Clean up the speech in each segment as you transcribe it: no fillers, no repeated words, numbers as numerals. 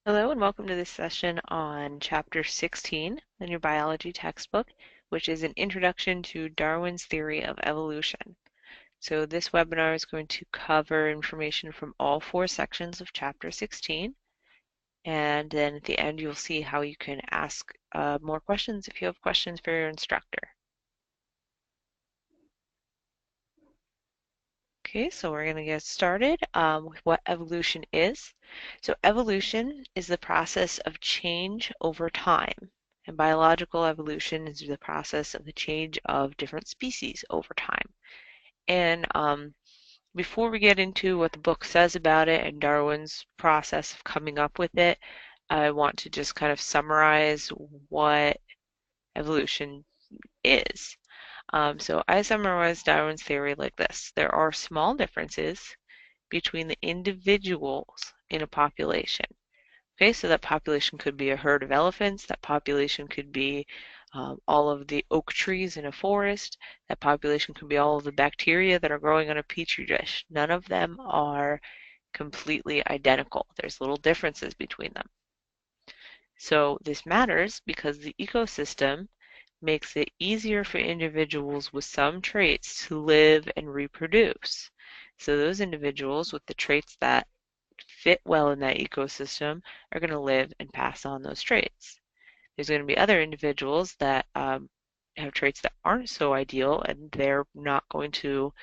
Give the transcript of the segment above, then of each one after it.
Hello and welcome to this session on Chapter 16 in your biology textbook, which is an introduction to Darwin's theory of evolution. So this webinar is going to cover information from all four sections of Chapter 16, and then at the end you'll see how you can ask more questions if you have questions for your instructor. Okay, so we're going to get started with what evolution is. So evolution is the process of change over time, and biological evolution is the process of the change of different species over time. And before we get into what the book says about it and Darwin's process of coming up with it, I want to just kind of summarize what evolution is. So I summarize Darwin's theory like this. There are small differences between the individuals in a population. Okay, so that population could be a herd of elephants, that population could be all of the oak trees in a forest, that population could be all of the bacteria that are growing on a petri dish. None of them are completely identical. There's little differences between them. So this matters because the ecosystem makes it easier for individuals with some traits to live and reproduce. So those individuals with the traits that fit well in that ecosystem are going to live and pass on those traits. There's going to be other individuals that have traits that aren't so ideal and they're not going to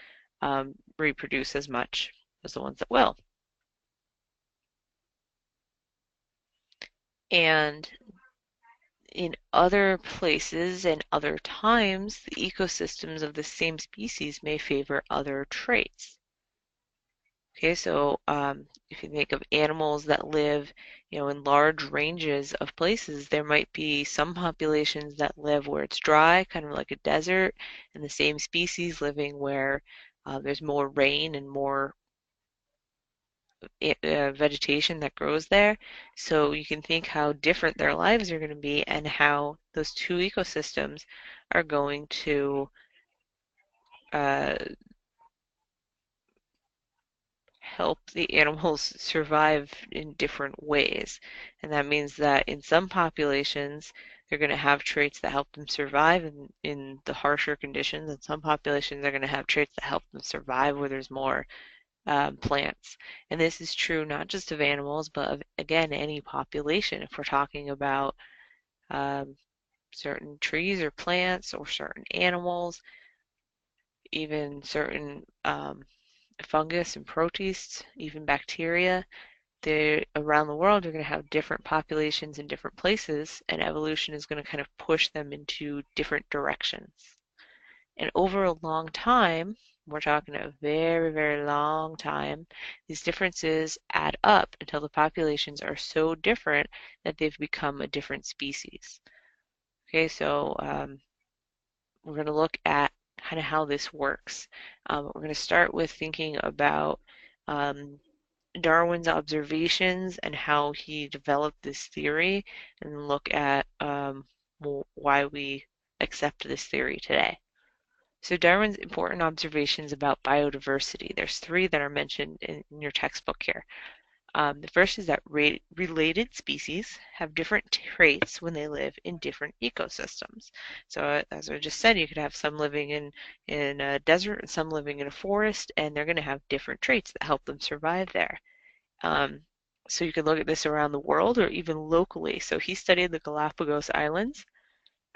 reproduce as much as the ones that will. And in other places and other times, the ecosystems of the same species may favor other traits. Okay, so if you think of animals that live, in large ranges of places, there might be some populations that live where it's dry, kind of like a desert, and the same species living where there's more rain and more vegetation that grows there. So you can think how different their lives are going to be and how those two ecosystems are going to uh, help the animals survive in different ways. And that means that in some populations, they're going to have traits that help them survive in the harsher conditions, and some populations are going to have traits that help them survive where there's more plants. And this is true not just of animals, but of, again, any population. If we're talking about um, certain trees or plants or certain animals, even certain fungus and protists, even bacteria, they around the world are going to have different populations in different places, and evolution is going to kind of push them into different directions. And over a long time, we're talking a very, very long time, these differences add up until the populations are so different that they've become a different species. Okay, so we're going to look at kind of how this works. We're going to start with thinking about um, Darwin's observations and how he developed this theory, and look at why we accept this theory today. So Darwin's important observations about biodiversity. There's three that are mentioned in your textbook here. The first is that related species have different traits when they live in different ecosystems. So as I just said, you could have some living in a desert and some living in a forest, and they're going to have different traits that help them survive there. Um, so you can look at this around the world or even locally. So he studied the Galapagos Islands,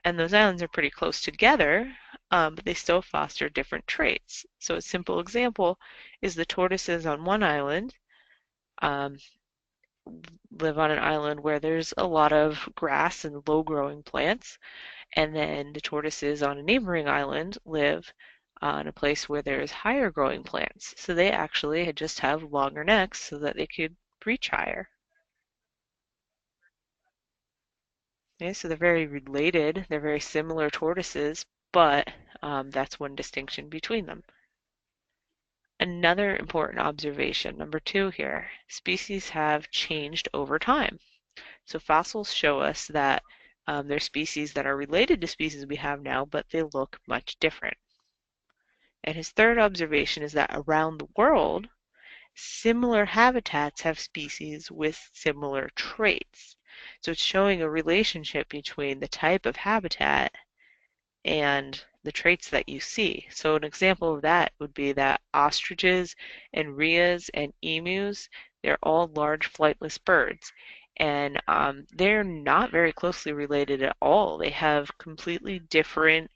and those islands are pretty close together, but they still foster different traits. So a simple example is the tortoises on one island um, live on an island where there's a lot of grass and low-growing plants, and then the tortoises on a neighboring island live on a place where there's higher growing plants. So they actually just have longer necks so that they could reach higher. Okay, so they're very related, they're very similar tortoises, but that's one distinction between them. Another important observation, number two here, species have changed over time. So fossils show us that there are species that are related to species we have now, but they look much different. And his third observation is that around the world, similar habitats have species with similar traits. So it's showing a relationship between the type of habitat and the traits that you see. So an example of that would be that ostriches and rheas and emus, they're all large flightless birds. And they're not very closely related at all. They have completely different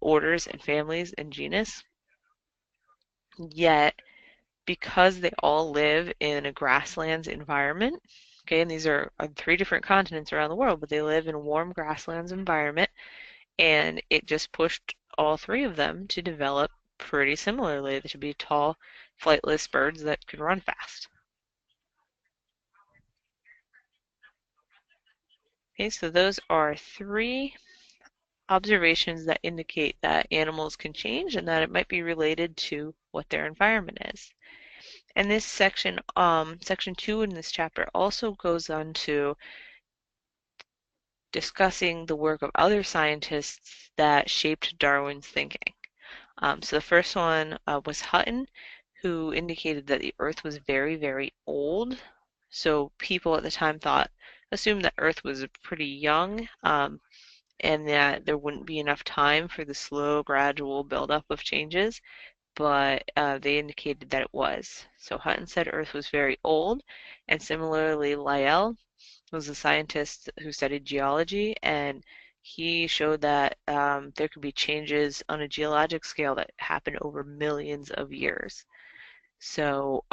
orders and families and genus, yet because they all live in a grasslands environment, okay, and these are on 3 different continents around the world, but they live in a warm grasslands environment, and it just pushed all 3 of them to develop pretty similarly to be tall, flightless birds that can run fast. Okay, so those are 3 observations that indicate that animals can change and that it might be related to what their environment is. And this section, section 2 in this chapter also goes on to discussing the work of other scientists that shaped Darwin's thinking. So the first one was Hutton, who indicated that the Earth was very, very old. So people at the time assumed that Earth was pretty young, and that there wouldn't be enough time for the slow, gradual buildup of changes, but they indicated that it was. So Hutton said Earth was very old, and similarly, Lyell was a scientist who studied geology, and he showed that there could be changes on a geologic scale that happen over millions of years. So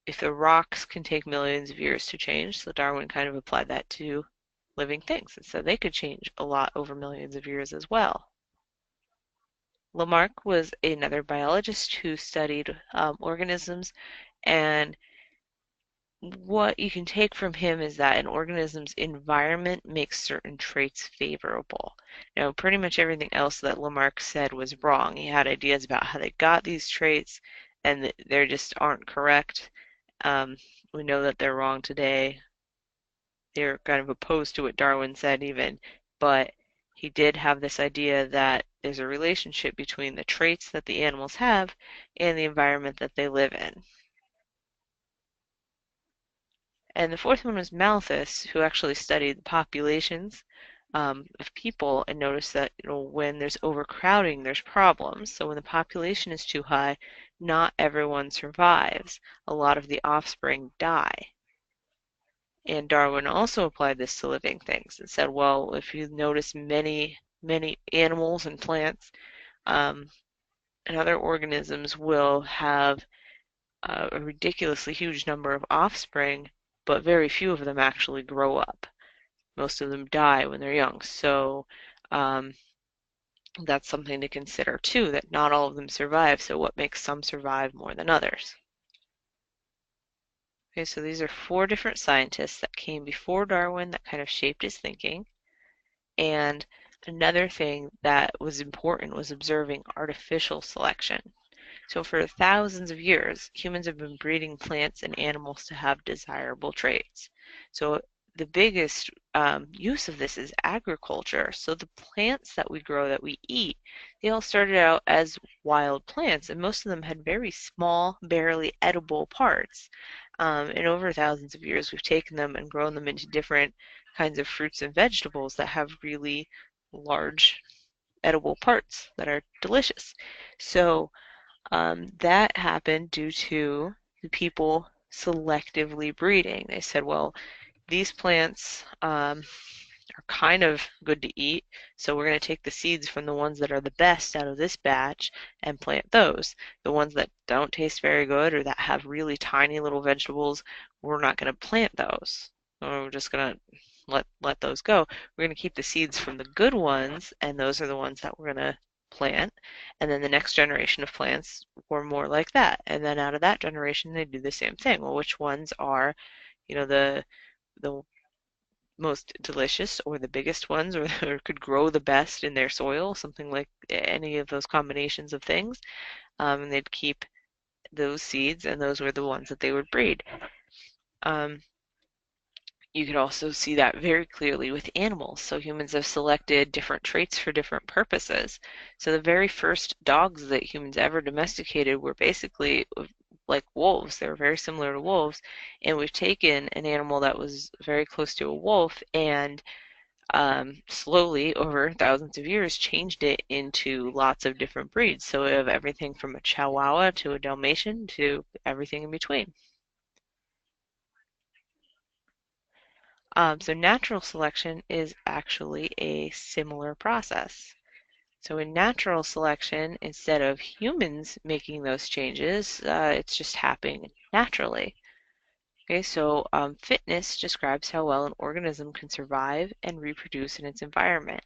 if the rocks can take millions of years to change, so Darwin kind of applied that to living things, and so they could change a lot over millions of years as well. Lamarck was another biologist who studied organisms, and what you can take from him is that an organism's environment makes certain traits favorable. Now, pretty much everything else that Lamarck said was wrong. He had ideas about how they got these traits, and they just aren't correct. We know that they're wrong today. They're kind of opposed to what Darwin said even, but he did have this idea that there's a relationship between the traits that the animals have and the environment that they live in. And the fourth one was Malthus, who actually studied the populations of people and noticed that when there's overcrowding, there's problems. So when the population is too high, not everyone survives. A lot of the offspring die. And Darwin also applied this to living things and said, well, if you notice many, many animals and plants and other organisms will have a ridiculously huge number of offspring, but very few of them actually grow up. Most of them die when they're young. So that's something to consider too, that not all of them survive. So what makes some survive more than others? Okay, so these are 4 different scientists that came before Darwin that kind of shaped his thinking. And another thing that was important was observing artificial selection. So for thousands of years, humans have been breeding plants and animals to have desirable traits. So the biggest use of this is agriculture. So the plants that we grow, that we eat, they all started out as wild plants, and most of them had very small, barely edible parts. And over thousands of years, we've taken them and grown them into different kinds of fruits and vegetables that have really large edible parts that are delicious. So that happened due to the people selectively breeding. They said, well, these plants are kind of good to eat, so we're going to take the seeds from the ones that are the best out of this batch and plant those. The ones that don't taste very good or that have really tiny little vegetables, we're not going to plant those. We're just going to let those go. We're going to keep the seeds from the good ones, and those are the ones that we're going to plant. And then the next generation of plants were more like that. And then out of that generation, they do the same thing. Well, which ones are, the most delicious or the biggest ones or could grow the best in their soil, something like any of those combinations of things. And they'd keep those seeds, and those were the ones that they would breed. Um, You can also see that very clearly with animals. So humans have selected different traits for different purposes. So the very first dogs that humans ever domesticated were basically like wolves. They were very similar to wolves. And we've taken an animal that was very close to a wolf and slowly over thousands of years changed it into lots of different breeds. So we have everything from a Chihuahua to a Dalmatian to everything in between. So natural selection is actually a similar process. So in natural selection, instead of humans making those changes, it's just happening naturally. Okay, so fitness describes how well an organism can survive and reproduce in its environment.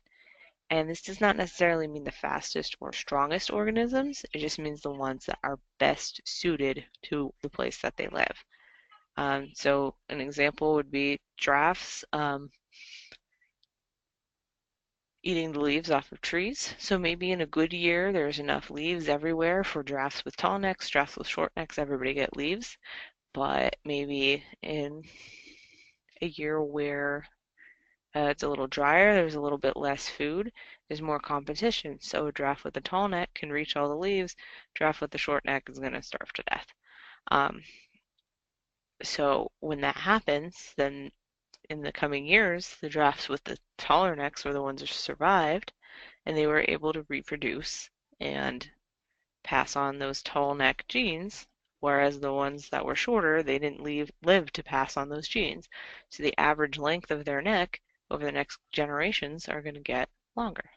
And this does not necessarily mean the fastest or strongest organisms, it just means the ones that are best suited to the place that they live. So an example would be giraffes. Eating the leaves off of trees. So maybe in a good year, there's enough leaves everywhere for giraffes with tall necks, giraffes with short necks, everybody get leaves. But maybe in a year where it's a little drier, there's a little bit less food, there's more competition. So a giraffe with a tall neck can reach all the leaves, giraffe with a short neck is going to starve to death. Um, so when that happens, then in the coming years, the giraffes with the taller necks were the ones who survived, and they were able to reproduce and pass on those tall neck genes, whereas the ones that were shorter, they didn't live to pass on those genes. So the average length of their neck over the next generations are going to get longer.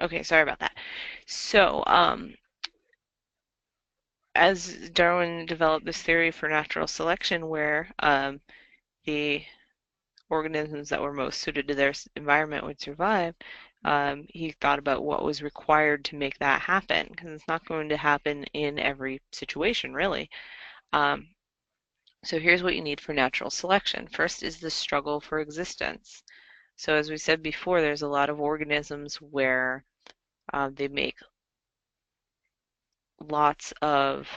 Okay, sorry about that. So, as Darwin developed this theory for natural selection where the organisms that were most suited to their environment would survive, he thought about what was required to make that happen, because it's not going to happen in every situation, really. Um, so here's what you need for natural selection. First is the struggle for existence. So as we said before, there's a lot of organisms where they make lots of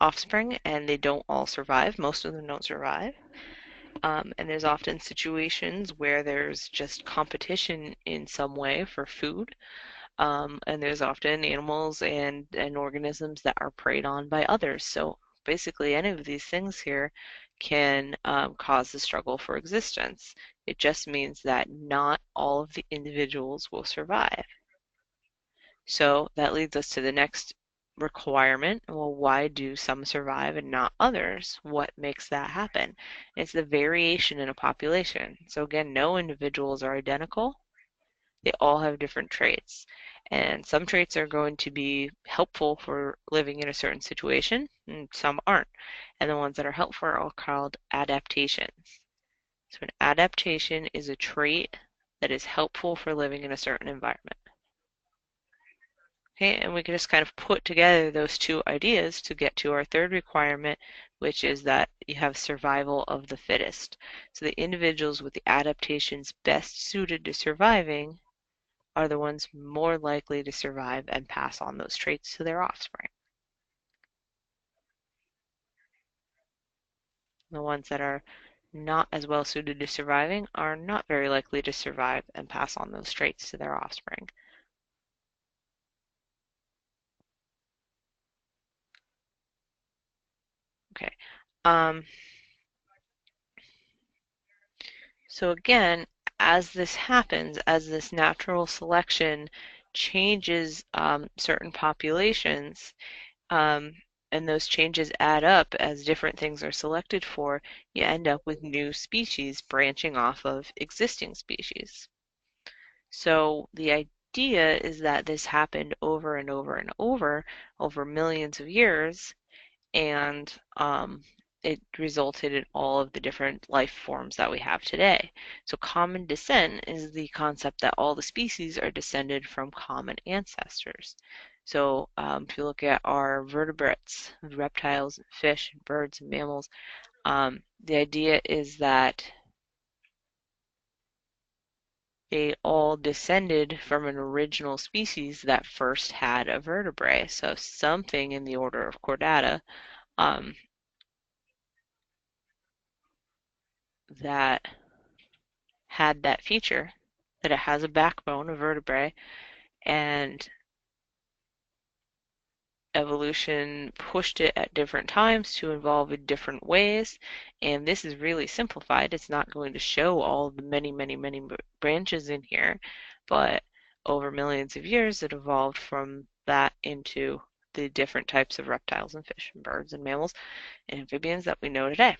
offspring and they don't all survive. Most of them don't survive. And there's often situations where there's just competition in some way for food. And there's often animals and organisms that are preyed on by others. So basically, any of these things here can cause the struggle for existence. It just means that not all of the individuals will survive. So that leads us to the next requirement. Well, why do some survive and not others? What makes that happen? It's the variation in a population. So again, no individuals are identical. They all have different traits. And some traits are going to be helpful for living in a certain situation, and some aren't. And the ones that are helpful are called adaptations. So an adaptation is a trait that is helpful for living in a certain environment. Okay, and we can just kind of put together those two ideas to get to our third requirement, which is that you have survival of the fittest. So the individuals with the adaptations best suited to surviving are the ones more likely to survive and pass on those traits to their offspring. The ones that are not as well suited to surviving are not very likely to survive and pass on those traits to their offspring. Okay. Um, so again, as this happens, as this natural selection changes certain populations, um, and those changes add up as different things are selected for, you end up with new species branching off of existing species. So the idea is that this happened over and over and over millions of years, and it resulted in all of the different life forms that we have today. So common descent is the concept that all the species are descended from common ancestors. So if you look at our vertebrates, reptiles, fish, birds, and mammals, the idea is that they all descended from an original species that first had a vertebrae. So something in the order of chordata um, that had that feature, that it has a backbone, a vertebrae, and evolution pushed it at different times to evolve in different ways. And this is really simplified. It's not going to show all the many branches in here, but over millions of years it evolved from that into the different types of reptiles and fish and birds and mammals and amphibians that we know today.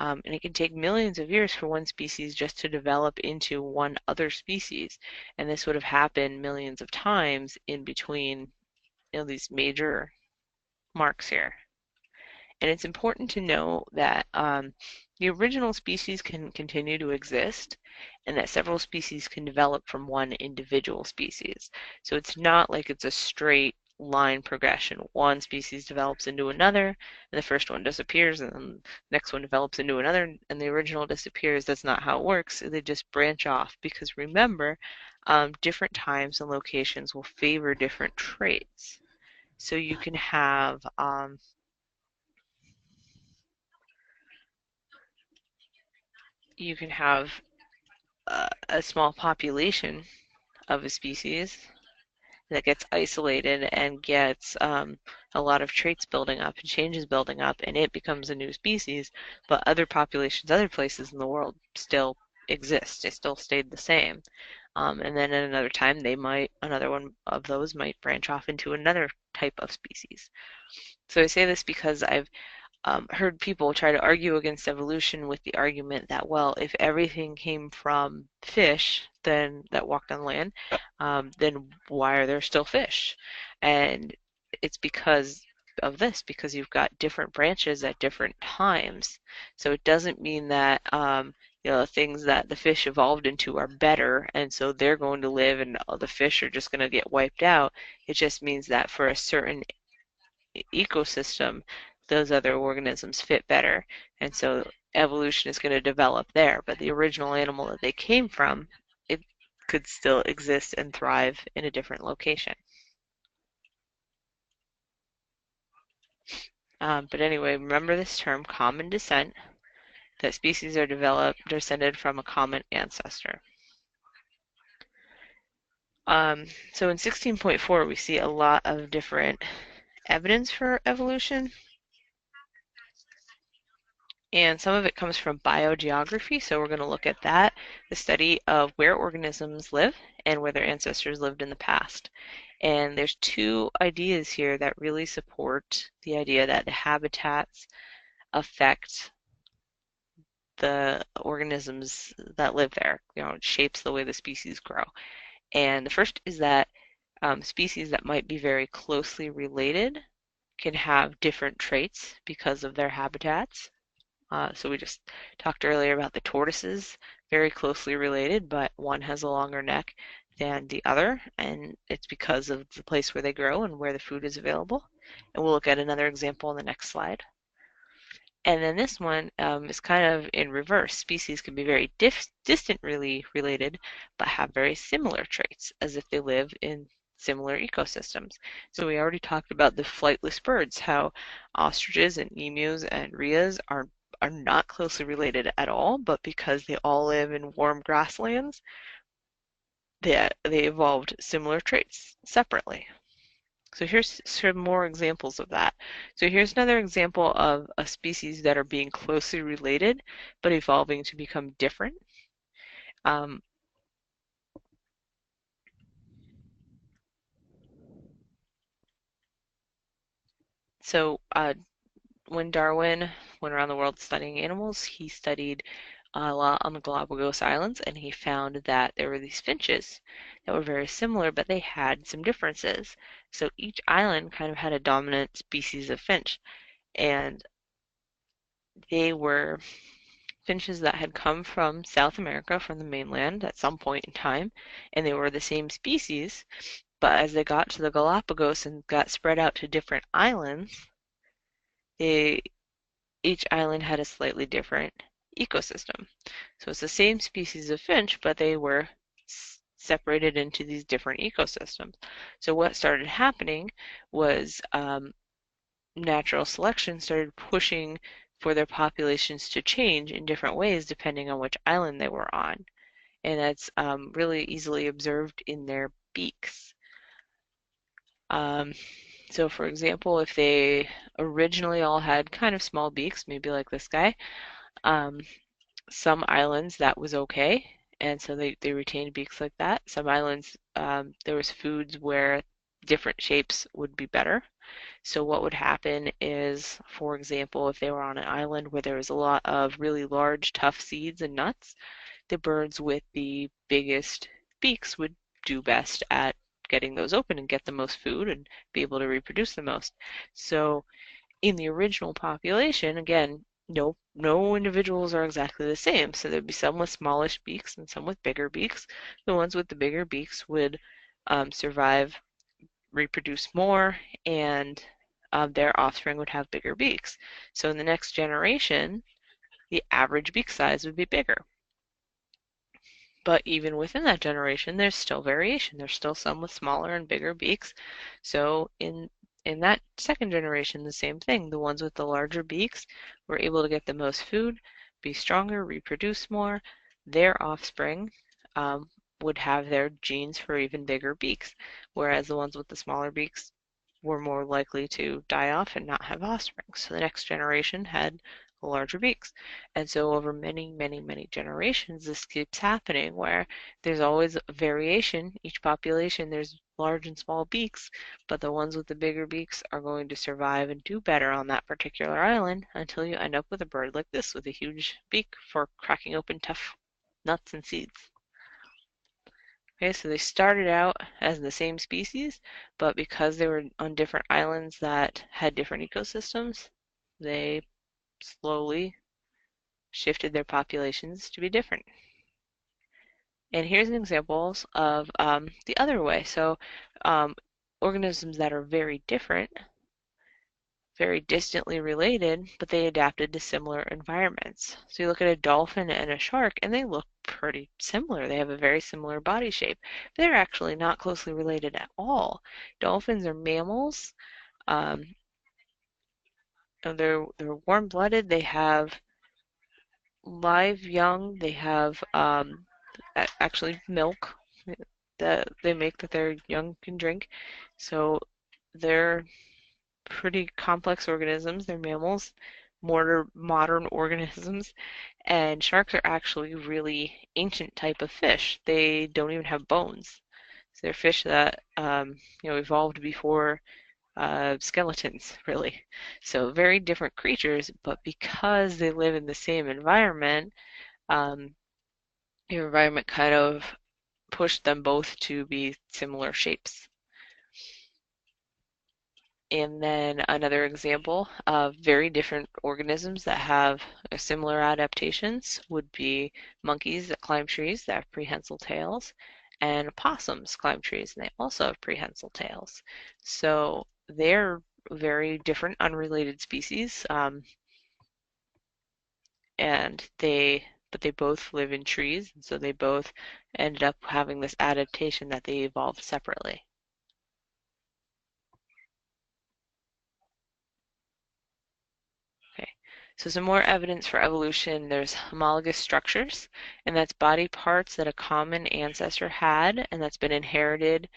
And it can take millions of years for one species just to develop into one other species. And this would have happened millions of times in between, these major marks here. And it's important to know that the original species can continue to exist and that several species can develop from one individual species. So it's not like it's a straight line progression. One species develops into another, and the first one disappears, and then the next one develops into another, and the original disappears. That's not how it works. They just branch off because remember, different times and locations will favor different traits. So you can have a small population of a species that gets isolated and gets a lot of traits building up and changes building up, and it becomes a new species, but other populations, other places in the world still exist. They still stayed the same. And then at another time, another one of those might branch off into another type of species. So I say this because I've heard people try to argue against evolution with the argument that, well, if everything came from fish then that walked on land, then why are there still fish? And it's because of this, because you've got different branches at different times. So it doesn't mean that things that the fish evolved into are better, and so they're going to live, and the fish are just going to get wiped out. It just means that for a certain ecosystem, those other organisms fit better. And so evolution is going to develop there. But the original animal that they came from, it could still exist and thrive in a different location. But anyway, remember this term, common descent, that species are descended from a common ancestor. So in 16.4, we see a lot of different evidence for evolution. And some of it comes from biogeography, so we're going to look at that, the study of where organisms live and where their ancestors lived in the past. And there's two ideas here that really support the idea that the habitats affect the organisms that live there. It shapes the way the species grow. And the first is that species that might be very closely related can have different traits because of their habitats. So we just talked earlier about the tortoises, very closely related, but one has a longer neck than the other, and it's because of the place where they grow and where the food is available. And we'll look at another example on the next slide. And then this one is kind of in reverse. Species can be very distantly related, but have very similar traits as if they live in similar ecosystems. So we already talked about the flightless birds, how ostriches and emus and rheas are not closely related at all, but because they all live in warm grasslands, they evolved similar traits separately. So here's some more examples of that. So here's another example of a species that are being closely related but evolving to become different. Um, so when Darwin went around the world studying animals, he studied a lot on the Galapagos Islands, and he found that there were these finches that were very similar, but they had some differences. So each island kind of had a dominant species of finch, and they were finches that had come from South America, from the mainland at some point in time, and they were the same species, but as they got to the Galapagos and got spread out to different islands, they each island had a slightly different ecosystem. So it's the same species of finch, but they were separated into these different ecosystems. So what started happening was natural selection started pushing for their populations to change in different ways depending on which island they were on. And that's really easily observed in their beaks. Um, so for example, if they originally all had kind of small beaks, maybe like this guy, um, some islands that was okay, and so they retained beaks like that. Some islands, there was foods where different shapes would be better. So what would happen is, for example, if they were on an island where there was a lot of really large, tough seeds and nuts, the birds with the biggest beaks would do best at getting those open and get the most food and be able to reproduce the most. So in the original population, again, no individuals are exactly the same. So there'd be some with smallish beaks and some with bigger beaks. The ones with the bigger beaks would survive, reproduce more, and their offspring would have bigger beaks. So in the next generation, the average beak size would be bigger. But even within that generation, there's still variation. There's still some with smaller and bigger beaks. So in that second generation, the same thing. The ones with the larger beaks were able to get the most food, be stronger, reproduce more. Their offspring would have their genes for even bigger beaks, whereas the ones with the smaller beaks were more likely to die off and not have offspring. So the next generation had larger beaks. And so over many, many, many generations, this keeps happening where there's always variation. Each population, there's large and small beaks, but the ones with the bigger beaks are going to survive and do better on that particular island until you end up with a bird like this with a huge beak for cracking open tough nuts and seeds. Okay, so they started out as the same species, but because they were on different islands that had different ecosystems, they slowly shifted their populations to be different. And here's an examples of the other way. So um, organisms that are very different, very distantly related, but they adapted to similar environments. So you look at a dolphin and a shark, and they look pretty similar. They have a very similar body shape. But they're actually not closely related at all. Dolphins are mammals. Um, and they're warm-blooded. They have live young. They have actually milk that they make that their young can drink. So they're pretty complex organisms. They're mammals, more modern organisms, and sharks are actually really ancient type of fish. They don't even have bones. So they're fish that evolved before skeletons, really. So very different creatures, but because they live in the same environment, um, your environment kind of pushed them both to be similar shapes. And then another example of very different organisms that have similar adaptations would be monkeys that climb trees that have prehensile tails, and opossums climb trees and they also have prehensile tails. So they're very different, unrelated species, and but they both live in trees, and so they both ended up having this adaptation that they evolved separately. Okay, so some more evidence for evolution. There's homologous structures, and that's body parts that a common ancestor had, and that's been inherited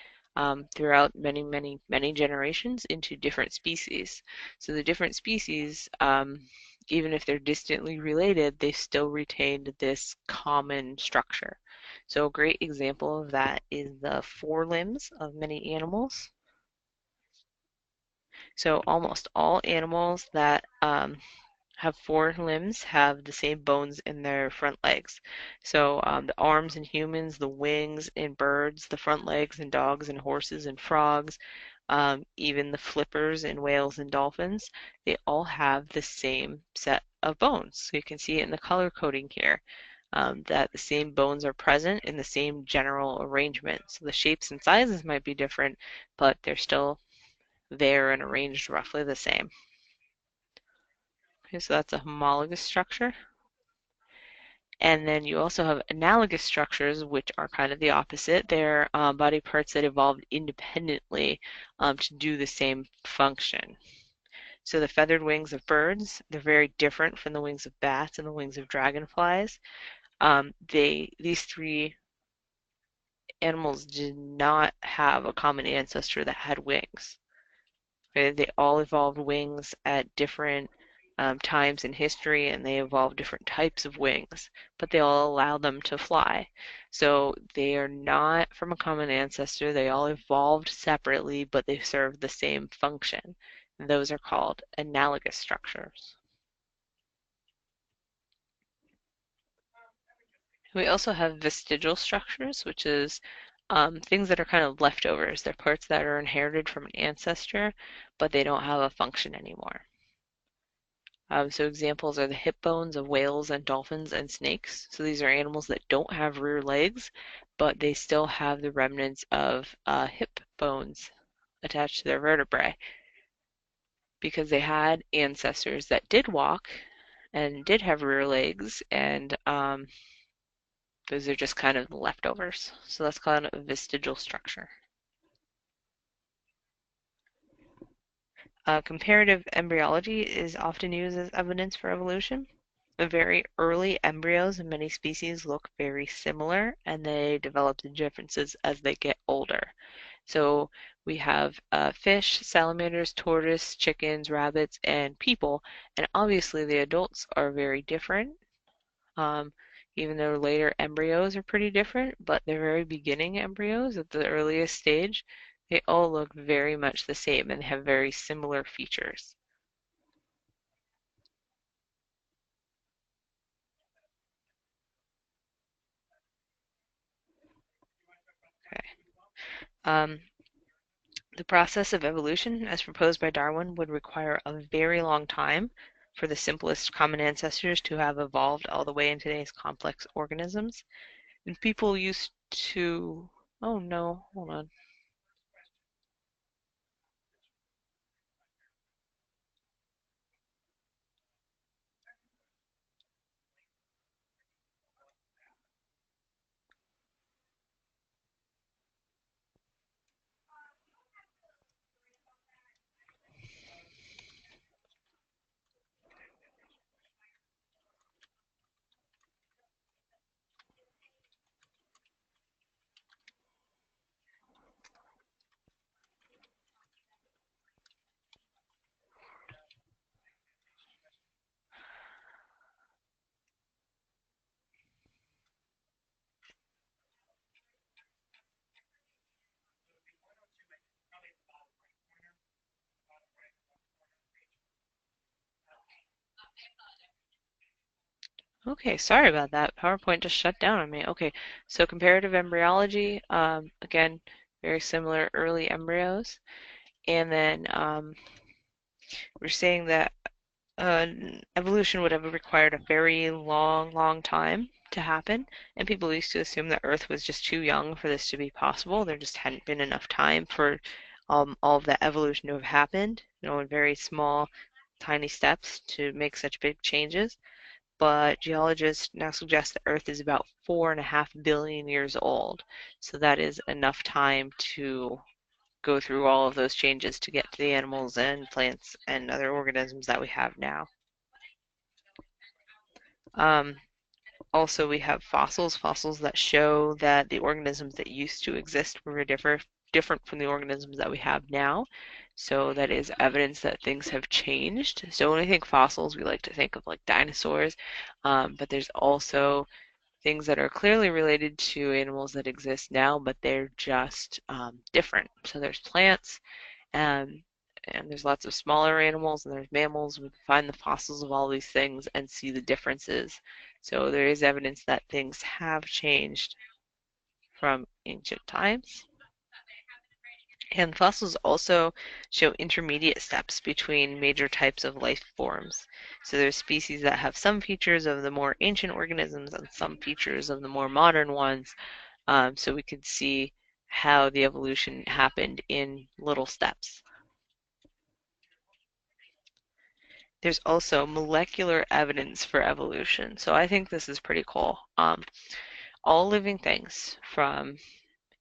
throughout many, many, many generations into different species. So the different species, even if they're distantly related, they still retained this common structure. So a great example of that is the forelimbs of many animals. So almost all animals that have four limbs have the same bones in their front legs. So the arms in humans, the wings in birds, the front legs in dogs and horses and frogs, even the flippers in whales and dolphins, they all have the same set of bones. So you can see it in the color coding here. That the same bones are present in the same general arrangement. So the shapes and sizes might be different, but they're still there and arranged roughly the same. Okay, so that's a homologous structure. And then you also have analogous structures, which are kind of the opposite. They're body parts that evolved independently to do the same function. So the feathered wings of birds, they're very different from the wings of bats and the wings of dragonflies. These three animals did not have a common ancestor that had wings. Okay, they all evolved wings at different times in history, and they evolved different types of wings, but they all allow them to fly. So they are not from a common ancestor. They all evolved separately, but they serve the same function. And those are called analogous structures. We also have vestigial structures, which is things that are kind of leftovers. They're parts that are inherited from an ancestor, but they don't have a function anymore. So examples are the hip bones of whales and dolphins and snakes. So these are animals that don't have rear legs, but they still have the remnants of hip bones attached to their vertebrae because they had ancestors that did walk and did have rear legs, and those are just kind of the leftovers. So that's called a vestigial structure. Comparative embryology is often used as evidence for evolution. The very early embryos in many species look very similar, and they develop the differences as they get older. So we have fish, salamanders, tortoise, chickens, rabbits, and people, and obviously the adults are very different. Um, Even though later embryos are pretty different, but the very beginning embryos at the earliest stage, they all look very much the same and have very similar features. Okay. Um, The process of evolution, as proposed by Darwin, would require a very long time for the simplest common ancestors to have evolved all the way in today's complex organisms. And people used to, oh no, hold on. Okay, sorry about that. PowerPoint just shut down on me. Okay, so comparative embryology, again, very similar early embryos. And then we're saying that uh, evolution would have required a very long, long time to happen, and people used to assume that Earth was just too young for this to be possible. There just hadn't been enough time for all of that evolution to have happened, in very small, tiny steps to make such big changes. But geologists now suggest that Earth is about 4.5 billion years old, so that is enough time to go through all of those changes to get to the animals and plants and other organisms that we have now. Um, Also, we have fossils that show that the organisms that used to exist were different from the organisms that we have now. So that is evidence that things have changed. So when we think fossils, we like to think of like dinosaurs, but there's also things that are clearly related to animals that exist now, but they're just different. So there's plants, um, and there's lots of smaller animals, and there's mammals. We can find the fossils of all these things and see the differences. So there is evidence that things have changed from ancient times. And fossils also show intermediate steps between major types of life forms. So there's species that have some features of the more ancient organisms and some features of the more modern ones. So we can see how the evolution happened in little steps. There's also molecular evidence for evolution. So I think this is pretty cool. All living things, from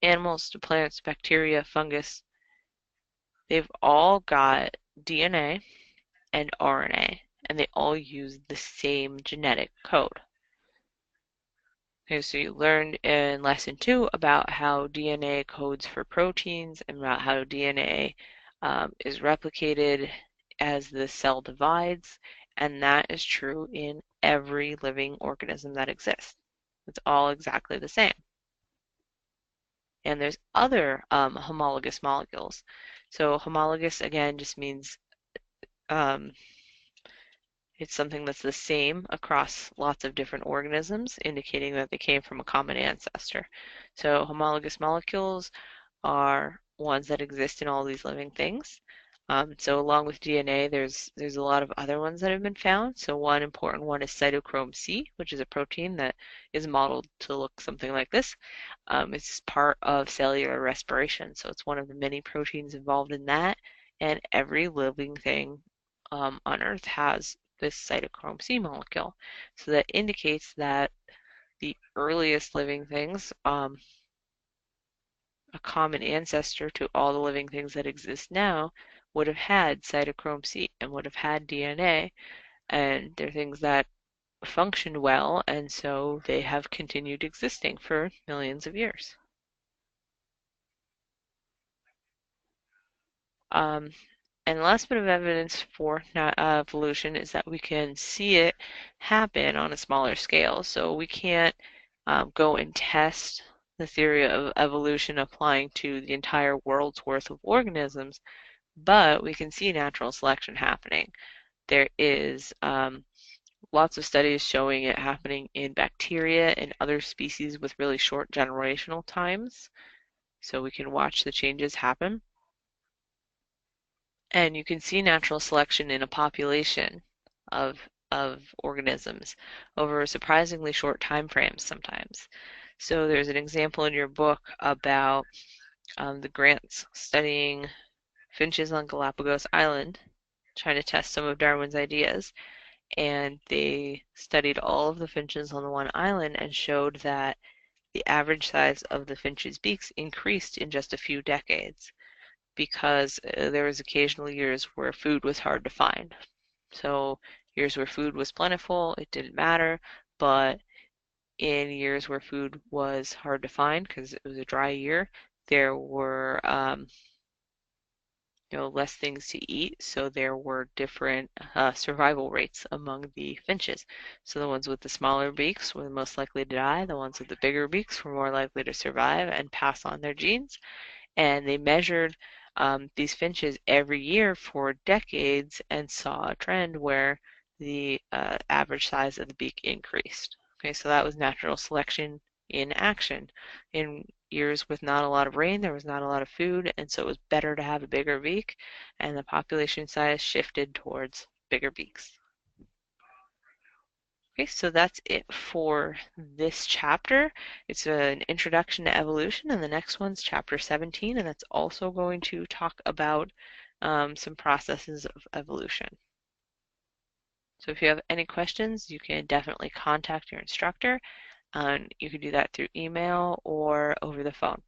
animals to plants, bacteria, fungus, they've all got DNA and RNA, and they all use the same genetic code. Okay, so you learned in lesson 2 about how DNA codes for proteins and about how DNA is replicated as the cell divides, and that is true in every living organism that exists. It's all exactly the same. And there's other homologous molecules. So homologous, again, just means um, it's something that's the same across lots of different organisms, indicating that they came from a common ancestor. So homologous molecules are ones that exist in all these living things. So along with DNA, there's a lot of other ones that have been found. So one important one is cytochrome C, which is a protein that is modeled to look something like this. It's part of cellular respiration, so it's one of the many proteins involved in that. And every living thing on Earth has this cytochrome C molecule. So that indicates that the earliest living things, a common ancestor to all the living things that exist now, would have had cytochrome C and would have had DNA, and they're things that functioned well, and so they have continued existing for millions of years. Um, and the last bit of evidence for evolution is that we can see it happen on a smaller scale. So we can't go and test the theory of evolution applying to the entire world's worth of organisms, but we can see natural selection happening. There is lots of studies showing it happening in bacteria and other species with really short generational times. So we can watch the changes happen. And you can see natural selection in a population of organisms over surprisingly short time frames sometimes. So there's an example in your book about the Grants studying finches on Galapagos Island, trying to test some of Darwin's ideas. And they studied all of the finches on the one island and showed that the average size of the finches' beaks increased in just a few decades, because there was occasional years where food was hard to find. So years where food was plentiful, it didn't matter, but in years where food was hard to find because it was a dry year, there were less things to eat, so there were different survival rates among the finches. So the ones with the smaller beaks were the most likely to die. The ones with the bigger beaks were more likely to survive and pass on their genes. And they measured these finches every year for decades and saw a trend where the average size of the beak increased. Okay, so that was natural selection in action. In years with not a lot of rain, there was not a lot of food, and so it was better to have a bigger beak, and the population size shifted towards bigger beaks. Okay, so that's it for this chapter. It's an introduction to evolution, and the next one's chapter 17, and that's also going to talk about some processes of evolution. So if you have any questions, you can definitely contact your instructor, and you can do that through email or over the phone.